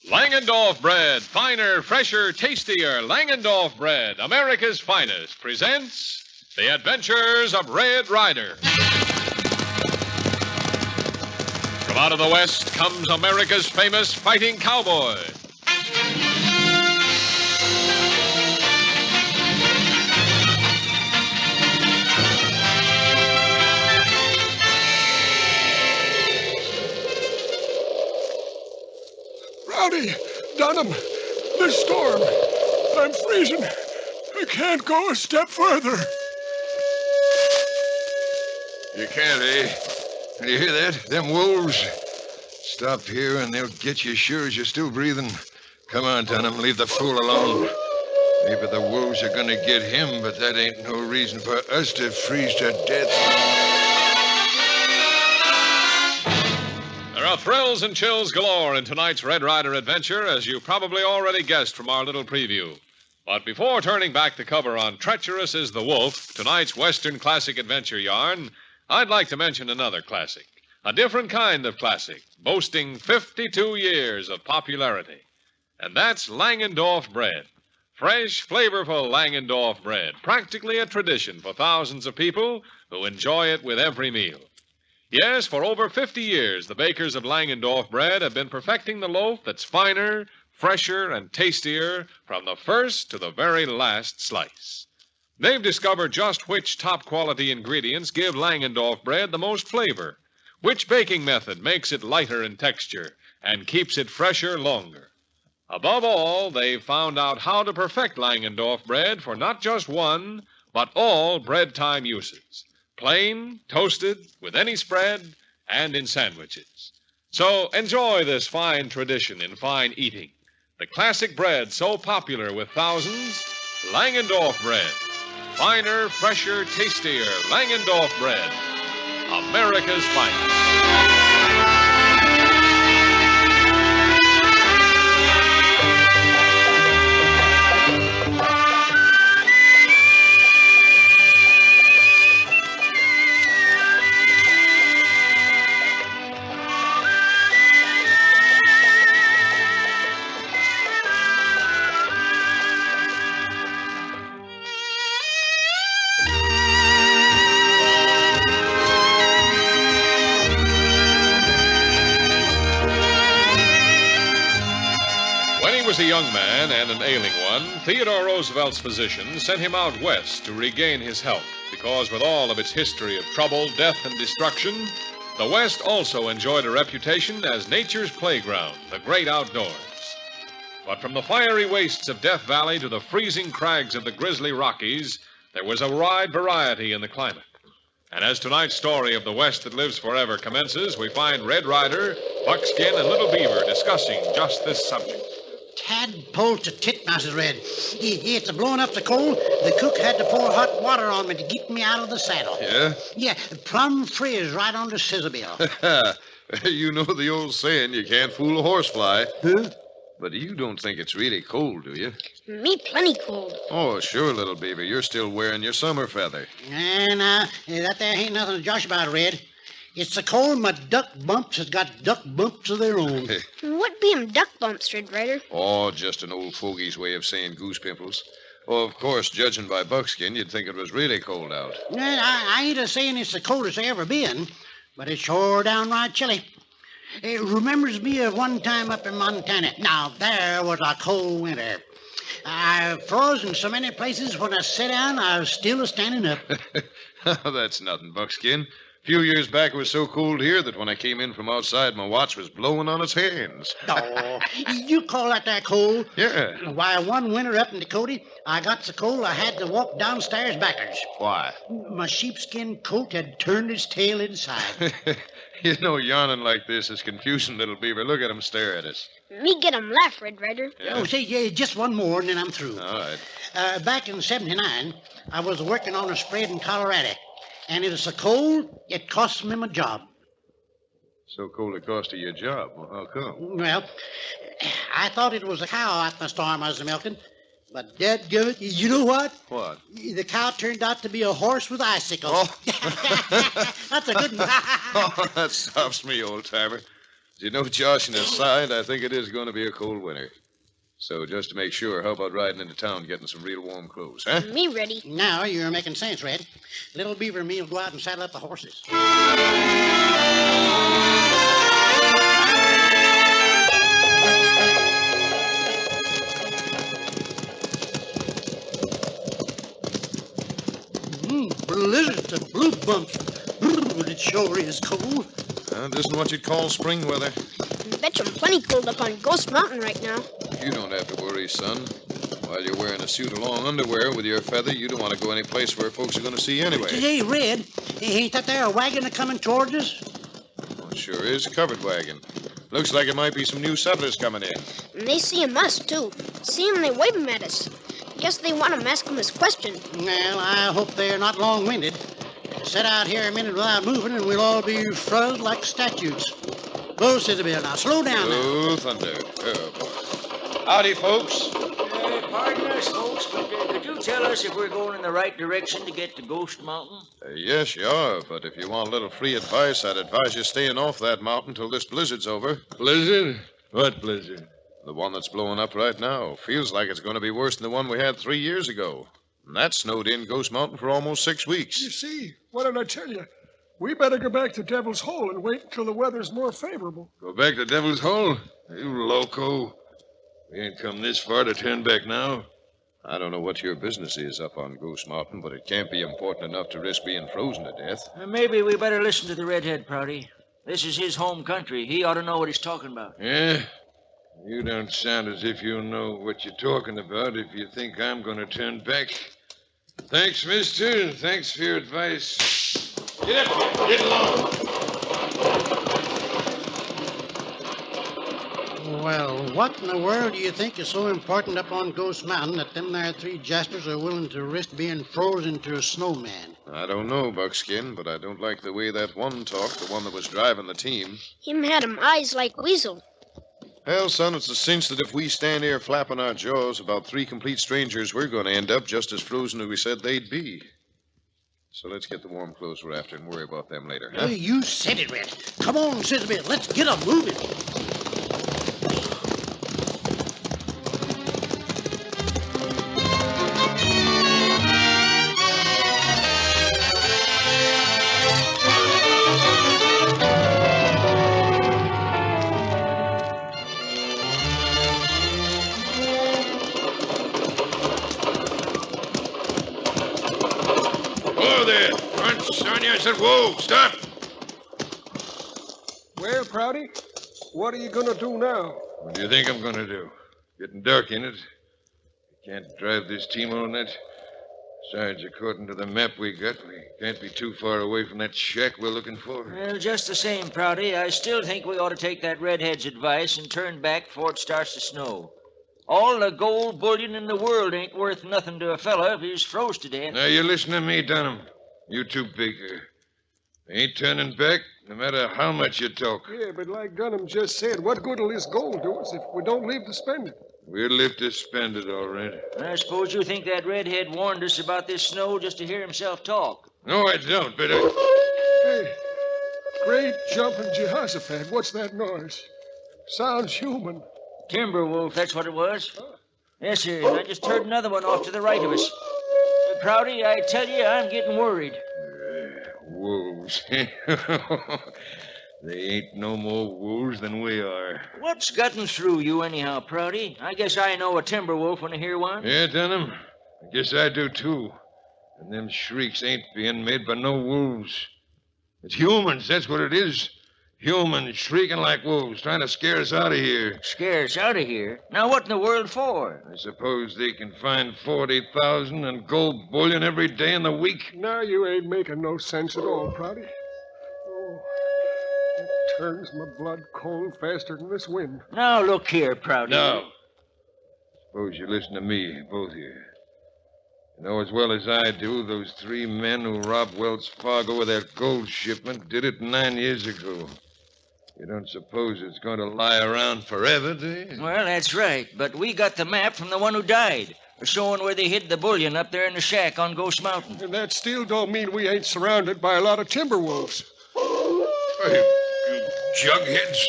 Langendorf bread, finer, fresher, tastier. Langendorf bread, America's finest, presents The Adventures of Red Ryder. From out of the West comes America's famous fighting cowboy. Rowdy, Dunham, this storm. I'm freezing. I can't go a step further. You can't, eh? You hear that? Them wolves. Stop here and they'll get you sure as you're still breathing. Come on, Dunham, leave the fool alone. Maybe the wolves are going to get him, but that ain't no reason for us to freeze to death. There are thrills and chills galore in tonight's Red Ryder adventure, as you probably already guessed from our little preview. But before turning back the cover on Treacherous is the Wolf, tonight's Western classic adventure yarn, I'd like to mention another classic. A different kind of classic, boasting 52 years of popularity. And that's Langendorf bread. Fresh, flavorful Langendorf bread. Practically a tradition for thousands of people who enjoy it with every meal. Yes, for over 50 years, the bakers of Langendorf bread have been perfecting the loaf that's finer, fresher, and tastier from the first to the very last slice. They've discovered just which top-quality ingredients give Langendorf bread the most flavor, which baking method makes it lighter in texture and keeps it fresher longer. Above all, they've found out how to perfect Langendorf bread for not just one, but all bread-time uses. Plain, toasted, with any spread, and in sandwiches. So enjoy this fine tradition in fine eating. The classic bread so popular with thousands, Langendorf bread. Finer, fresher, tastier Langendorf bread. America's finest. As a young man and an ailing one, Theodore Roosevelt's physician sent him out west to regain his health, because with all of its history of trouble, death, and destruction, the West also enjoyed a reputation as nature's playground, the great outdoors. But from the fiery wastes of Death Valley to the freezing crags of the grisly Rockies, there was a wide variety in the climate. And as tonight's story of the West that lives forever commences, we find Red Ryder, Buckskin, and Little Beaver discussing just this subject. Tadpole to titmouses, Red. It's blowing up the cold. The cook had to pour hot water on me to get me out of the saddle. Yeah? Yeah, plumb frizz right on the scissorbill. You know the old saying, you can't fool a horsefly. Huh? But you don't think it's really cold, do you? Me plenty cold. Oh, sure, Little Beaver. You're still wearing your summer feather. And that there ain't nothing to josh about, Red. It's the cold my duck bumps has got duck bumps of their own. What be 'em duck bumps, Red Ryder? Oh, just an old fogey's way of saying goose pimples. Oh, of course, judging by Buckskin, you'd think it was really cold out. I ain't a-saying it's the coldest I ever been, but it's sure downright chilly. It remembers me of one time up in Montana. Now, there was a cold winter. I froze in so many places when I sat down, I was still a-standing up. Oh, that's nothing, Buckskin. A few years back, it was so cold here that when I came in from outside, my watch was blowing on its hands. Oh, you call that cold? Yeah. Why, one winter up in Dakota, I got so cold I had to walk downstairs backwards. Why? My sheepskin coat had turned its tail inside. You know, yawning like this is confusing, Little Beaver. Look at him stare at us. Me get 'em laugh, Red Ryder. Yeah. Oh, say, yeah, just one more and then I'm through. All right. Back in '79, I was working on a spread in Colorado. And it was so cold, it cost me my job. So cold it cost you your job? Well, how come? Well, I thought it was a cow out in the storm I was milking. But dadgummit, you know what? What? The cow turned out to be a horse with icicles. Oh. That's a good one. Oh, that stops me, old-timer. You know, joshing aside, I think it is going to be a cold winter. So just to make sure, how about riding into town and getting some real warm clothes, huh? Me ready. Now you're making sense, Red. Little Beaver and me will go out and saddle up the horses. Blizzards and blue bumps. Brr, it sure is cold. This isn't what you'd call spring weather. Bet you I'm plenty cold up on Ghost Mountain right now. You don't have to worry, son. While you're wearing a suit of long underwear with your feather, you don't want to go any place where folks are going to see you anyway. Hey, Red, ain't that there a wagon a-coming towards us? Well, it sure is. Covered wagon. Looks like it might be some new settlers coming in. And they see us, too. See 'em, they wave 'em at us. Guess they want 'em ask 'em this question. Well, I hope they're not long-winded. Sit out here a minute without moving, and we'll all be froze like statues. Whoa, Sizzlebill, now slow down now. Oh, thunder. Oh, boy. Howdy, folks. Pardon us, folks, but could you tell us if we're going in the right direction to get to Ghost Mountain? Yes, you are, but if you want a little free advice, I'd advise you staying off that mountain till this blizzard's over. Blizzard? What blizzard? The one that's blowing up right now. Feels like it's going to be worse than the one we had 3 years ago. And that snowed in Ghost Mountain for almost 6 weeks. You see, what did I tell you? We better go back to Devil's Hole and wait until the weather's more favorable. Go back to Devil's Hole? You loco. We ain't come this far to turn back now. I don't know what your business is up on Ghost Mountain, but it can't be important enough to risk being frozen to death. Maybe we better listen to the redhead, Prouty. This is his home country. He ought to know what he's talking about. Yeah? You don't sound as if you know what you're talking about if you think I'm going to turn back. Thanks, mister. Thanks for your advice. Get up here. Get along. Well, what in the world do you think is so important up on Ghost Mountain that them there three jaspers are willing to risk being frozen to a snowman? I don't know, Buckskin, but I don't like the way that one talked, the one that was driving the team. Him had 'em eyes like weasel. Hell, son, it's a cinch that if we stand here flapping our jaws about 3 complete strangers, we're going to end up just as frozen as we said they'd be. So let's get the warm clothes we're after and worry about them later, huh? Hey, you said it, Red. Come on, Sizzlebill. Let's get 'em moving. I said, whoa, stop! Well, Prouty, what are you going to do now? What do you think I'm going to do? Getting dark in it. We can't drive this team on it. Besides, according to the map we got, we can't be too far away from that shack we're looking for. Well, just the same, Prouty, I still think we ought to take that redhead's advice and turn back before it starts to snow. All the gold bullion in the world ain't worth nothing to a fella if he's froze to death. Now, you listen to me, Dunham. You too, Baker. Ain't turning back, no matter how much you talk. Yeah, but like Dunham just said, what good'll this gold do us if we don't live to spend it? We'll live to spend it, all right. I suppose you think that redhead warned us about this snow just to hear himself talk. No, I don't, but Hey, great jumping Jehoshaphat, what's that noise? Sounds human. Timberwolf, that's what it was. Yes, sir, and I just heard another one off to the right of us. Prouty, I tell you, I'm getting worried. Wolves. They ain't no more wolves than we are. What's gotten through you anyhow, Prouty? I guess I know a timber wolf when I hear one. Yeah, Dunham. I guess I do, too. And them shrieks ain't being made by no wolves. It's humans, that's what it is. Humans shrieking like wolves, trying to scare us out of here. Scare us out of here? Now what in the world for? I suppose they can find 40,000 in gold bullion every day in the week. Now you ain't making no sense at all, Prouty. Oh, it turns my blood cold faster than this wind. Now look here, Prouty. No. Suppose you listen to me, both of you. You know as well as I do, those 3 men who robbed Wells Fargo with that gold shipment did it 9 years ago. You don't suppose it's going to lie around forever, do you? Well, that's right. But we got the map from the one who died, showing where they hid the bullion up there in the shack on Ghost Mountain. And that still don't mean we ain't surrounded by a lot of timber wolves. Hey, you jugheads.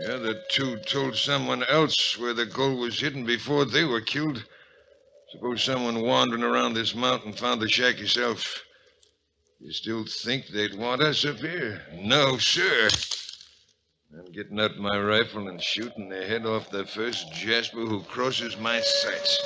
The other two told someone else where the gold was hidden before they were killed. Suppose someone wandering around this mountain found the shack himself. You still think they'd want us up here? No, sir. I'm getting out my rifle and shooting the head off the first Jasper who crosses my sights.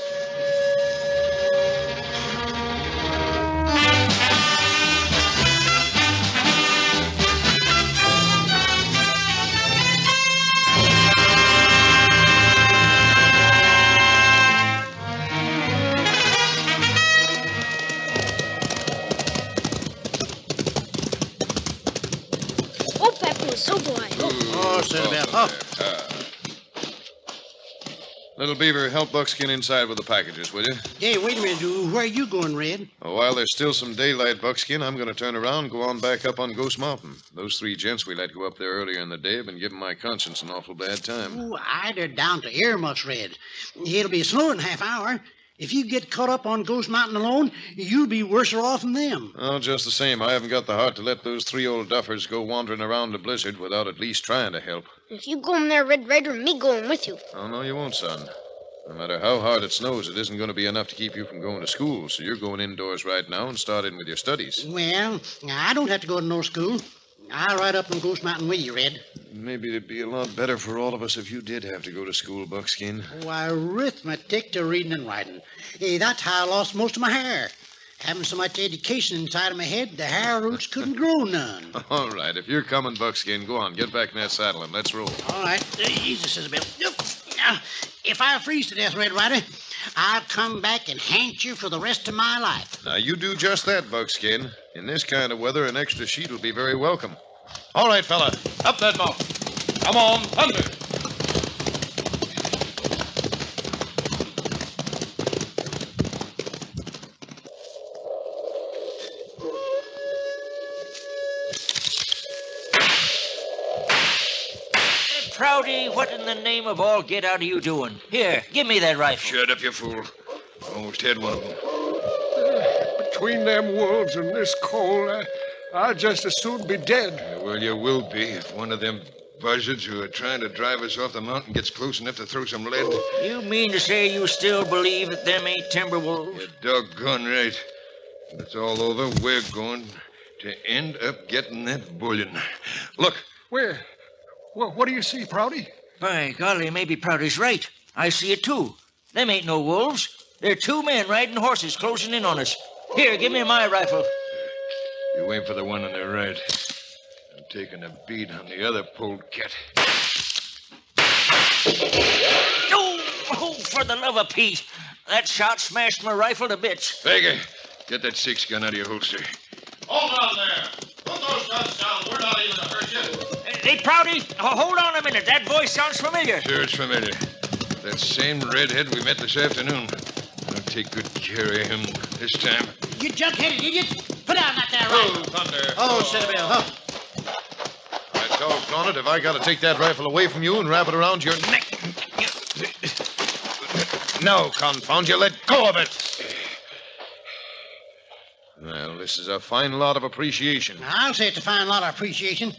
Little Beaver, help Buckskin inside with the packages, will you? Hey, wait a minute. Where are you going, Red? While there's still some daylight, Buckskin, I'm going to turn around and go on back up on Ghost Mountain. Those three gents we let go up there earlier in the day have been giving my conscience an awful bad time. Oh, they're down to earmuffs, Red. It'll be snow in a half hour. If you get caught up on Ghost Mountain alone, you'll be worse off than them. Oh, just the same, I haven't got the heart to let those three old duffers go wandering around the blizzard without at least trying to help. If you go in there, Red Ryder, me going with you. Oh, no, you won't, son. No matter how hard it snows, it isn't going to be enough to keep you from going to school, so you're going indoors right now and start in with your studies. Well, I don't have to go to no school. I'll ride up on Ghost Mountain with you, Red. Maybe it'd be a lot better for all of us if you did have to go to school, Buckskin. Why, arithmetic to reading and writing. Hey, that's how I lost most of my hair. Having so much education inside of my head, the hair roots couldn't grow none. All right, if you're coming, Buckskin, go on. Get back in that saddle and let's roll. All right. Jesus, Isabel. If I freeze to death, Red Ryder, I'll come back and haunt you for the rest of my life. Now, you do just that, Buckskin. In this kind of weather, an extra sheet will be very welcome. All right, fella. Up that mountain. Come on, thunder. Prouty, what in the name of all get-out are you doing? Here, give me that rifle. Shut up, you fool. Almost had one of them. Between them wolves and this cold, I'd just as soon be dead. Well, you will be if one of them buzzards who are trying to drive us off the mountain gets close enough to throw some lead. You mean to say you still believe that them ain't timber wolves? You're doggone right. When it's all over, we're going to end up getting that bullion. Look. Where? Well, what do you see, Prouty? By golly, maybe Prouty's right. I see it, too. Them ain't no wolves. They're two men riding horses closing in on us. Here, give me my rifle. You aim for the one on the right. I'm taking a bead on the other polecat. Oh, for the love of Pete. That shot smashed my rifle to bits. Baker, get that 6-gun out of your holster. Hold on there. Put those guns down. We're not even to hurt you. Hey, Prouty, hold on a minute. That voice sounds familiar. Sure, it's familiar. That same redhead we met this afternoon. I'll take good care of him this time. You junk-headed idiots. Put down that there rifle. Thunder. Oh, Citadel. I doggone it if I got to take that rifle away from you and wrap it around your neck. No, confound you, let go of it. Well, this is a fine lot of appreciation. I'll say it's a fine lot of appreciation.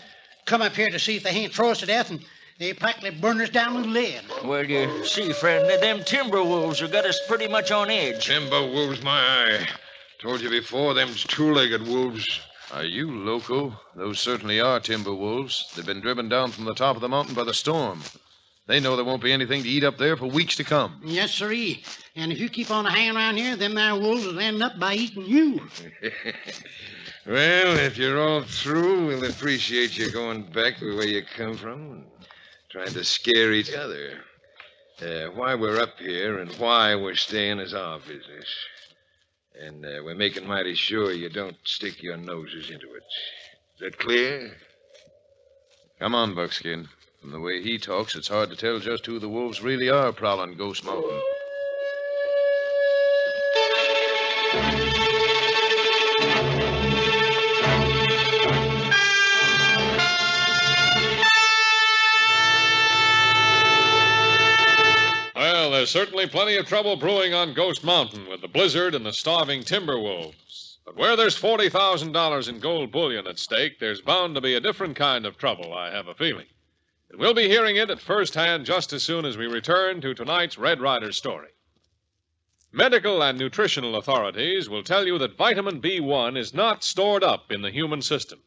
Come up here to see if they ain't froze to death, and they practically burn us down with lead. Well, you see, friend, them timber wolves have got us pretty much on edge. Timber wolves, my eye. Told you before, them's two-legged wolves. Are you loco? Those certainly are timber wolves. They've been driven down from the top of the mountain by the storm. They know there won't be anything to eat up there for weeks to come. Yes, sirree. And if you keep on hanging around here, them there wolves will end up by eating you. Well, if you're all through, we'll appreciate you going back the way you come from and trying to scare each other. Why we're up here and why we're staying is our business. And we're making mighty sure you don't stick your noses into it. Is that clear? Come on, Buckskin. From the way he talks, it's hard to tell just who the wolves really are prowling Ghost Mountain. Well, there's certainly plenty of trouble brewing on Ghost Mountain with the blizzard and the starving timber wolves. But where there's $40,000 in gold bullion at stake, there's bound to be a different kind of trouble, I have a feeling. And we'll be hearing it at first hand just as soon as we return to tonight's Red Ryder story. Medical and nutritional authorities will tell you that vitamin B1 is not stored up in the human system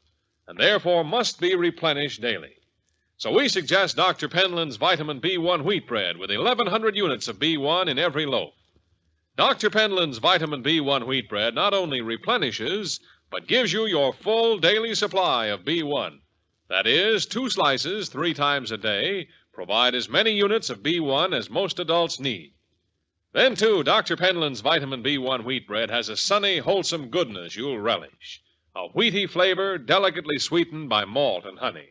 and therefore must be replenished daily. So we suggest Dr. Pentland's vitamin B1 wheat bread with 1,100 units of B1 in every loaf. Dr. Pentland's vitamin B1 wheat bread not only replenishes, but gives you your full daily supply of B1. That is, 2 slices 3 times a day provide as many units of B1 as most adults need. Then, too, Dr. Pentland's vitamin B1 wheat bread has a sunny, wholesome goodness you'll relish. A wheaty flavor delicately sweetened by malt and honey.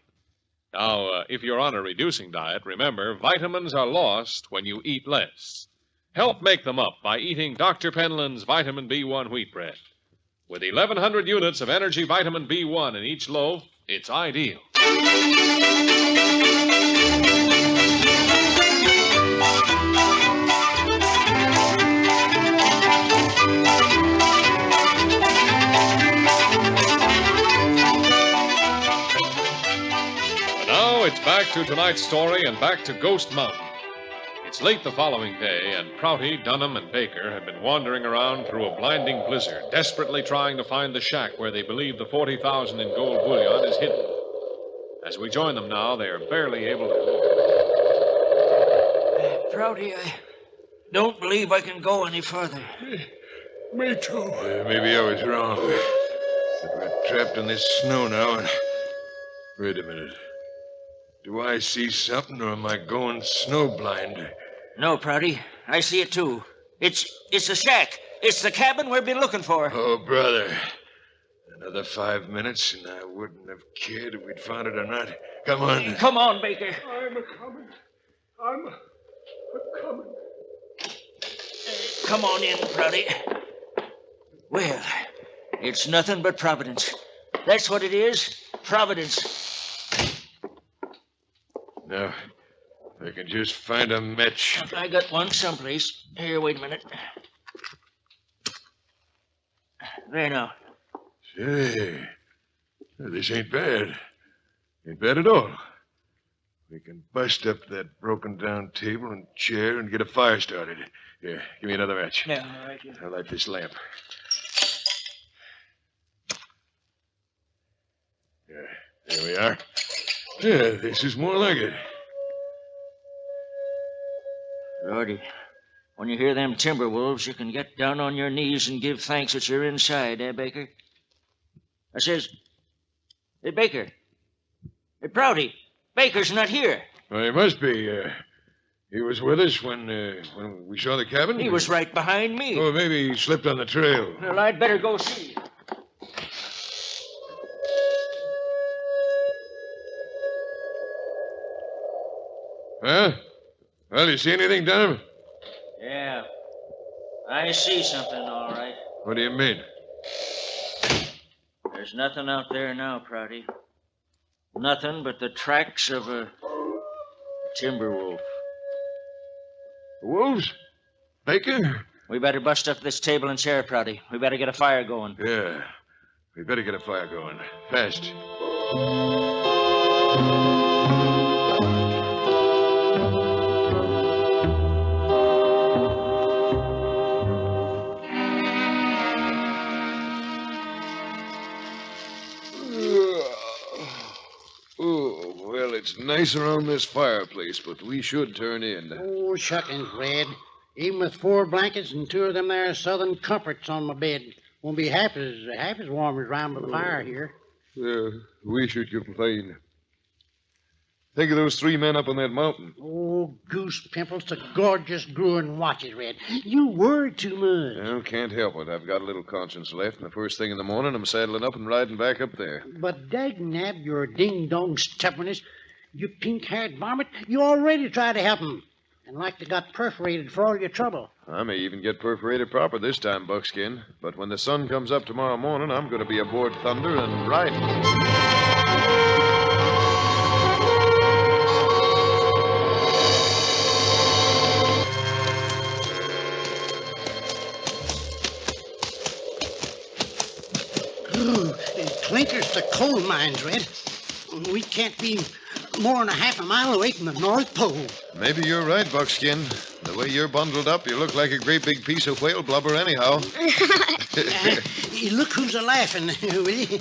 Now, if you're on a reducing diet, remember, vitamins are lost when you eat less. Help make them up by eating Dr. Pentland's vitamin B1 wheat bread. With 1,100 units of energy vitamin B1 in each loaf, it's ideal. It's back to tonight's story and back to Ghost Mountain. It's late the following day, and Prouty, Dunham, and Baker have been wandering around through a blinding blizzard, desperately trying to find the shack where they believe the 40,000 in gold bullion is hidden. As we join them now, they are barely able to walk. Prouty, I don't believe I can go any further. Me too. Maybe I was wrong. But we're trapped in this snow now, and... Wait a minute. Do I see something, or am I going snowblind? No, Prouty. I see it, too. It's the shack. It's the cabin we've been looking for. Oh, brother. Another 5 minutes, and I wouldn't have cared if we'd found it or not. Come on. Come on, Baker. I'm a-coming. I'm a-coming. Come on in, Prouty. Well, it's nothing but Providence. That's what it is. Providence. Now, I can just find a match. I got one someplace. Here, wait a minute. There now. Say, this ain't bad. Ain't bad at all. We can bust up that broken down table and chair and get a fire started. Here, give me another match. Yeah, all right. Yeah. I'll light this lamp. There we are. Yeah, this is more like it. Lordy, when you hear them timber wolves, you can get down on your knees and give thanks that you're inside, eh, Baker? I says, hey, Baker. Hey, Prouty, Baker's not here. Well, he must be. He was with us when we saw the cabin? He was right behind me. Oh, maybe he slipped on the trail. Well, I'd better go see. Huh? Well, you see anything, Dunham? Yeah. I see something, all right. What do you mean? There's nothing out there now, Prouty. Nothing but the tracks of a timber wolf. Wolves? Baker? We better bust up this table and chair, Prouty. We better get a fire going. Yeah. We better get a fire going. Fast. It's nice around this fireplace, but we should turn in. Oh, shuckings, Red. Even with 4 blankets and 2 of them there southern comforts on my bed, won't be half as warm as round by the fire here. We should complain. Think of those 3 men up on that mountain. Oh, goose pimples to gorgeous growing watches, Red. You worry too much. Well, can't help it. I've got a little conscience left, and the first thing in the morning, I'm saddling up and riding back up there. But dagnab your ding-dong stubbornness. You pink-haired varmint, you already tried to help 'em. And like they got perforated for all your trouble. I may even get perforated proper this time, Buckskin. But when the sun comes up tomorrow morning, I'm going to be aboard Thunder and riding. Ooh, clinkers to coal mines, Red. We can't be more than a half a mile away from the North Pole. Maybe you're right, Buckskin. The way you're bundled up, you look like a great big piece of whale blubber anyhow. Look who's a-laughing, will you?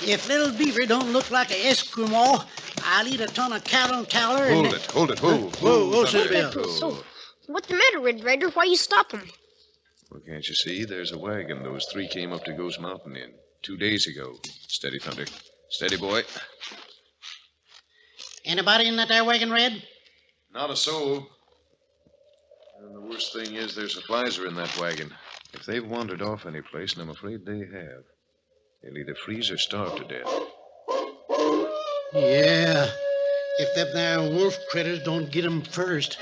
If little Beaver don't look like an Eskimo, I'll eat a ton of cattle and towler. Hold it. Whoa, Bill. So, what's the matter, Red Ryder? Why you stop him? Well, can't you see? There's a wagon those three came up to Ghost Mountain in 2 days ago. Steady, Thunder. Steady, boy. Anybody in that there wagon, Red? Not a soul. And the worst thing is there's a flies in that wagon. If they've wandered off any place, and I'm afraid they have, they'll either freeze or starve to death. Yeah, if them there wolf critters don't get 'em first.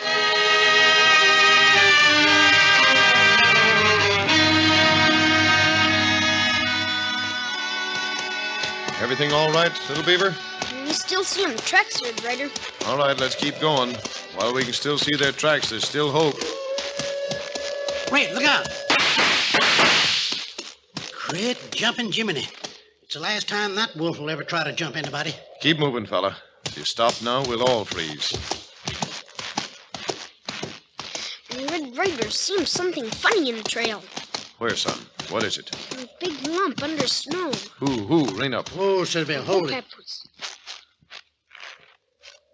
Everything all right, little Beaver? We still see him tracks, Red Ryder. All right, let's keep going. While we can still see their tracks, there's still hope. Wait, look out! Great jumping Jiminy. It's the last time that wolf will ever try to jump anybody. Keep moving, fella. If you stop now, we'll all freeze. Red Ryder seems something funny in the trail. Where, son? What is it? A big lump under snow. Who? Rein up. Whoa, Bill, hold it.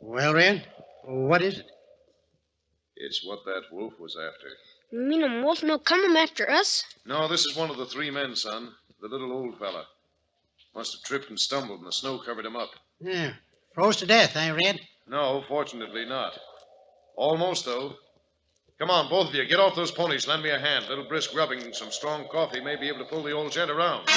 Well, Red, what is it? It's what that wolf was after. You mean a wolf no come after us? No, this is one of the 3 men, son. The little old fella. Must have tripped and stumbled, and the snow covered him up. Yeah, froze to death, Red? No, fortunately not. Almost, though. Come on, both of you, get off those ponies. Lend me a hand. A little brisk rubbing and some strong coffee may be able to pull the old gent around.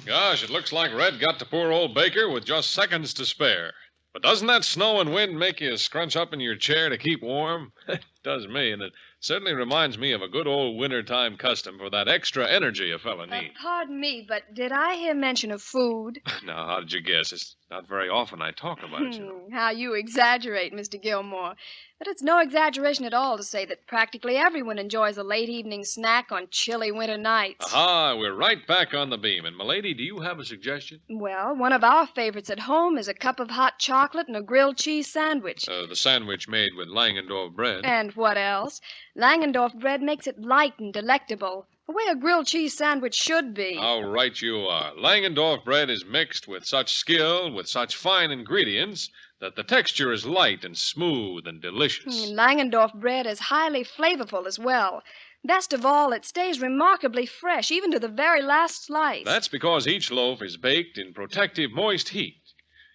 Gosh, it looks like Red got to poor old Baker with just seconds to spare. But doesn't that snow and wind make you scrunch up in your chair to keep warm? It does me, and it certainly reminds me of a good old wintertime custom for that extra energy a fella needs. Pardon me, but did I hear mention of food? Now, how did you guess? It's not very often I talk about it, you know. How you exaggerate, Mr. Gilmore. But it's no exaggeration at all to say that practically everyone enjoys a late evening snack on chilly winter nights. Aha, we're right back on the beam. And, milady, do you have a suggestion? Well, one of our favorites at home is a cup of hot chocolate and a grilled cheese sandwich. The sandwich made with Langendorf bread. And what else? Langendorf bread makes it light and delectable, the way a grilled cheese sandwich should be. How right you are. Langendorf bread is mixed with such skill, with such fine ingredients, that the texture is light and smooth and delicious. Langendorf bread is highly flavorful as well. Best of all, it stays remarkably fresh, even to the very last slice. That's because each loaf is baked in protective, moist heat.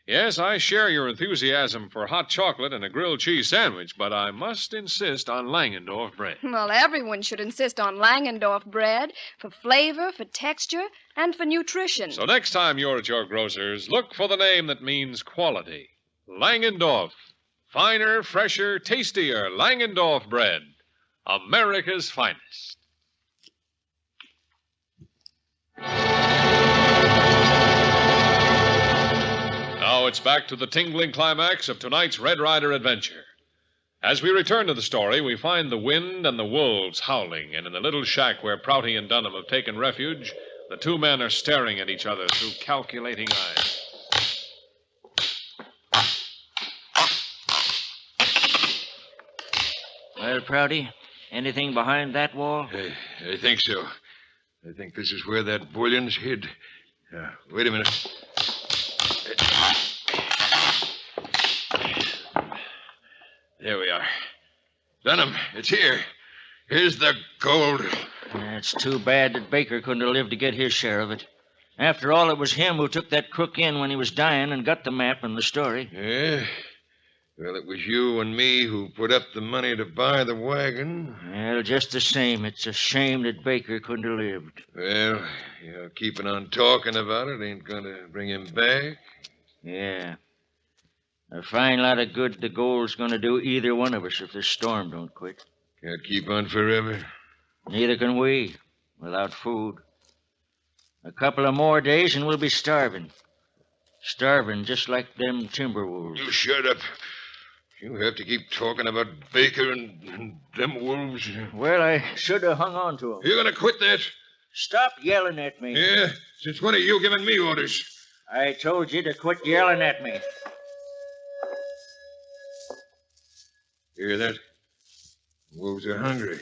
Yes, I share your enthusiasm for hot chocolate and a grilled cheese sandwich, but I must insist on Langendorf bread. Well, everyone should insist on Langendorf bread for flavor, for texture, and for nutrition. So next time you're at your grocer's, look for the name that means quality. Langendorf. Finer, fresher, tastier Langendorf bread. America's finest. Now it's back to the tingling climax of tonight's Red Ryder adventure. As we return to the story, we find the wind and the wolves howling, and in the little shack where Prouty and Dunham have taken refuge, the 2 men are staring at each other through calculating eyes. Well, Prouty, anything behind that wall? I think so. I think this is where that bullion's hid. Wait a minute. There we are. Dunham, it's here. Here's the gold. It's too bad that Baker couldn't have lived to get his share of it. After all, it was him who took that crook in when he was dying and got the map and the story. Yeah? Well, it was you and me who put up the money to buy the wagon. Well, just the same, it's a shame that Baker couldn't have lived. Well, keeping on talking about it ain't going to bring him back. Yeah. A fine lot of good the gold's going to do either one of us if this storm don't quit. Can't keep on forever. Neither can we, without food. A couple of more days and we'll be starving. Starving just like them timber wolves. You shut up. You have to keep talking about Baker and them wolves. Well, I should have hung on to him. You gonna quit that? Stop yelling at me. Yeah, since when are you giving me orders? I told you to quit yelling at me. Hear that? Wolves are hungry.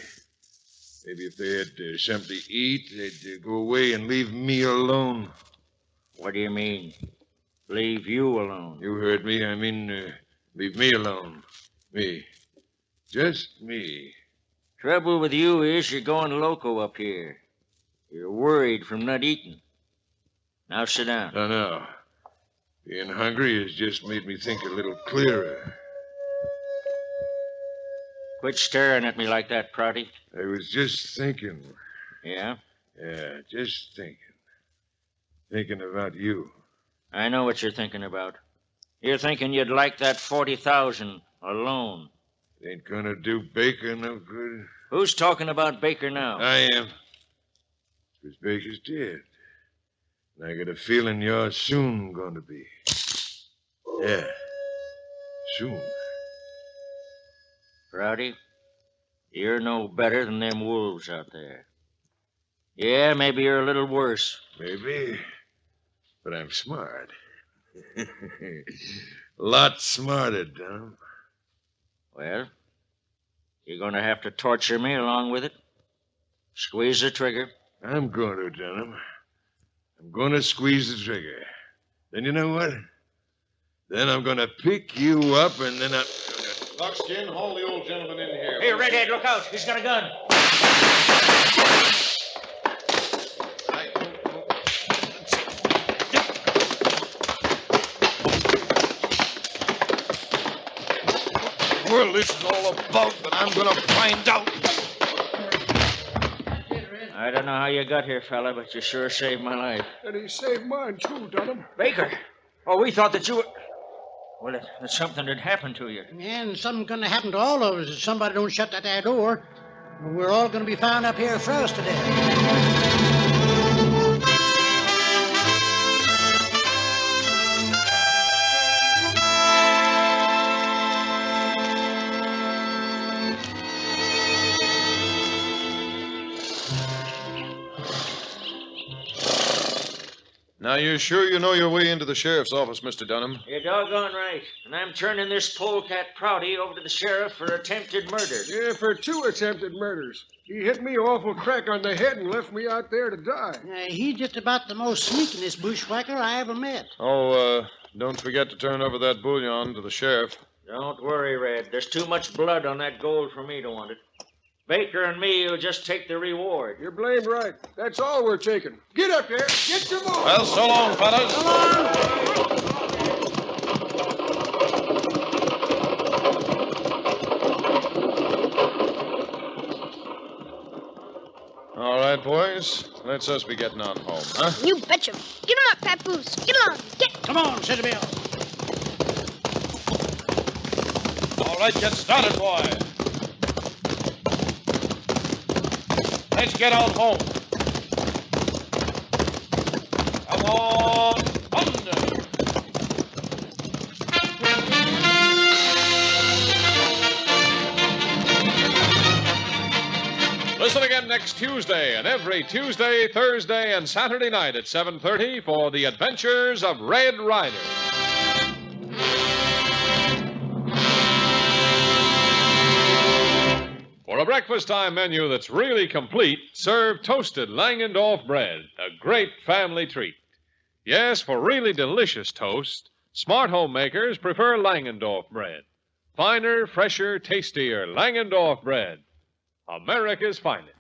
Maybe if they had something to eat, they'd go away and leave me alone. What do you mean? Leave you alone? You heard me. I mean, leave me alone. Me. Just me. Trouble with you is you're going loco up here. You're worried from not eating. Now sit down. No. Being hungry has just made me think a little clearer. Quit staring at me like that, Prouty. I was just thinking. Yeah? Yeah, just thinking. Thinking about you. I know what you're thinking about. You're thinking you'd like that 40,000 alone. It ain't gonna do Baker no good. Who's talking about Baker now? I am. Because Baker's dead. And I got a feeling you're soon gonna be. Yeah. Soon. Prouty, you're no better than them wolves out there. Yeah, maybe you're a little worse. Maybe. But I'm smart. Lot smarter, Dunham. Well, you're going to have to torture me along with it. Squeeze the trigger. I'm going to, Dunham. I'm going to squeeze the trigger. Then you know what? Then I'm going to pick you up and then Buckskin, haul the old gentleman in here. Hey, Redhead, look out. He's got a gun. Well, this is all about, but I'm going to find out. I don't know how you got here, fella, but you sure saved my life. And he saved mine, too, Dunham. Baker! Oh, we thought that you were... Well, that something had happened to you. And something's going to happen to all of us if somebody don't shut that there door. We're all going to be found up here froze to death. Now, you're sure you know your way into the sheriff's office, Mr. Dunham? You're doggone right. And I'm turning this polecat Prouty over to the sheriff for attempted murder. Yeah, for 2 attempted murders. He hit me awful crack on the head and left me out there to die. He's just about the most sneakinest bushwhacker I ever met. Oh, don't forget to turn over that bullion to the sheriff. Don't worry, Red. There's too much blood on that gold for me to want it. Baker and me will just take the reward. You're blamed right. That's all we're taking. Get up there. Get your move. Well, so long, fellas. Come on. All right, boys. Let's us be getting on home, huh? You betcha. Get him up, Papoose. Get on. Get. Come on, City Bill. All right, get started, boy. Let's get on home. Come on, thunder. Listen again next Tuesday and every Tuesday, Thursday, and Saturday night at 7:30 for the adventures of Red Ryder. For a breakfast time menu that's really complete, serve toasted Langendorf bread, a great family treat. Yes, for really delicious toast, smart homemakers prefer Langendorf bread. Finer, fresher, tastier Langendorf bread. America's finest.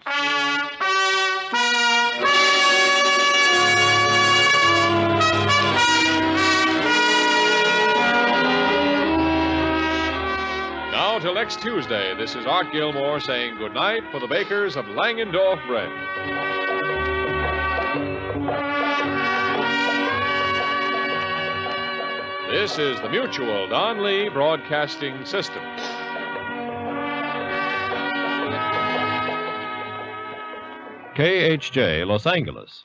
Now, till next Tuesday, this is Art Gilmore saying goodnight for the bakers of Langendorf bread. This is the Mutual Don Lee Broadcasting System. KHJ, Los Angeles.